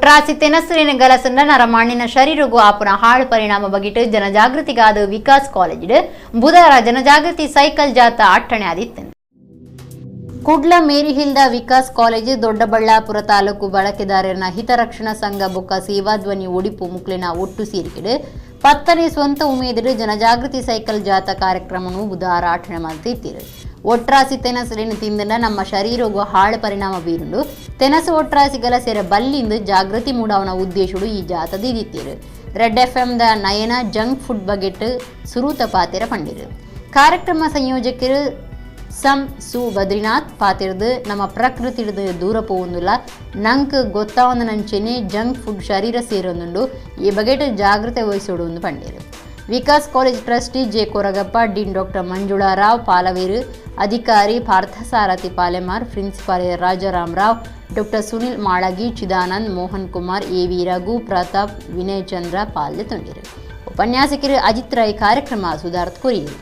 ಒಟ್ರಾಸಿ ತೆನಸುರಿನ ಗಲಸಂಡ ನರಮಾಣಿನ ಶರೀರಗೂ ಆಪುನ ಹಾಳು ಪರಿಣಾಮ ಬಗೆಟ್ ಜನಜಾಗೃತಿಗಾದ ವಿಕಾಸ್ ಕಾಲೇಜ್ ಬುಧವಾರ ಜನಜಾಗೃತಿ ಸೈಕಲ್ ಜಾಥಾ ಅಟ್ಟಣೆ ಆದಿತ್ತು. ಕುಡ್ಲ ಮೇರಿಹಿಲ್ದ ವಿಕಾಸ್ ಕಾಲೇಜ್ ದೊಡ್ಡಬಳ್ಳಾಪುರ ತಾಲೂಕು ಬಳಕೆದಾರರ ಹಿತರಕ್ಷಣಾ ಸಂಘ ಬೊಕ್ಕ ಸೇವಾಧ್ವನಿ ಒಡಿಪು ಮುಕ್ಲಿನ ಒಟ್ಟು ಸೇರಿಕೆಡೆ 10ನೇ ಸ್ವಂತ ಉಮೇದಿಡು ಜನಜಾಗೃತಿ ಸೈಕಲ್ ಜಾಥಾ ಕಾರ್ಯಕ್ರಮವನ್ನು ಬುಧವಾರ ಆಚರಣೆ ಮಾಡ್ತಿದ್ದೀರು. ಒಟ್ರಾಸಿ ತೆನಸುಲಿನ ತಿಂದನ ನಮ್ಮ ಶರೀರಗೂ ಹಾಳು ಪರಿಣಾಮ ಬೀರುಂಡು ತೆನಸು ಒಟ್ರಾಸಿಗಲ ಸೇರ ಬಲ್ಲಿಂದು ಜಾಗೃತಿ ಮೂಡವನ ಉದ್ದೇಶಡು ಈ ಜಾಥಾ ದಿದಿತ್ತೀರು. ರೆಡ್ FM ದ ನಯನ ಜಂಕ್ ಫುಡ್ ಬಗೆಟ್ ಸುರೂತ ಪಾತೆರ ಪಂಡಿರು. ಕಾರ್ಯಕ್ರಮ ಸಂಯೋಜಕರು ಸು ಬದ್ರಿನಾಥ್ ಪಾತಿರ್ದು ನಮ್ಮ ಪ್ರಕೃತಿ ದೂರ ಪೋವುಂದಿಲ್ಲ ನಂಗೆ ಗೊತ್ತಾವಂದ ನಂಚೆನೆ ಜಂಕ್ ಫುಡ್ ಶರೀರ ಸೇರೊಂದುಂಡು ಈ ಬಗೆಟ್ ಜಾಗೃತಿ ವಹಿಸೋಡು ಪಂಡಿರು. Vikas college trustee J Koragappa, dean doctor ಮಂಜುಳಾರಾವ್ ಪಾಲವೇರು, ಅಧಿಕಾರಿ Parthasarathy Palemar, principal ರಾಜಾರಾಮರಾವ್, doctor Sunil Malagi, Chidanand, Mohan Kumar, AV Raghu, Pratap, Vinay ಚಂದ್ರ ಪಾಲ್ದೆ ತೊಂದಿರು. ಉಪನ್ಯಾಸಕರು ಅಜಿತ್ ರಾಯ್ ಕಾರ್ಯಕ್ರಮ ಸುಧಾರ್ಥ ಕೊರಿಯರು.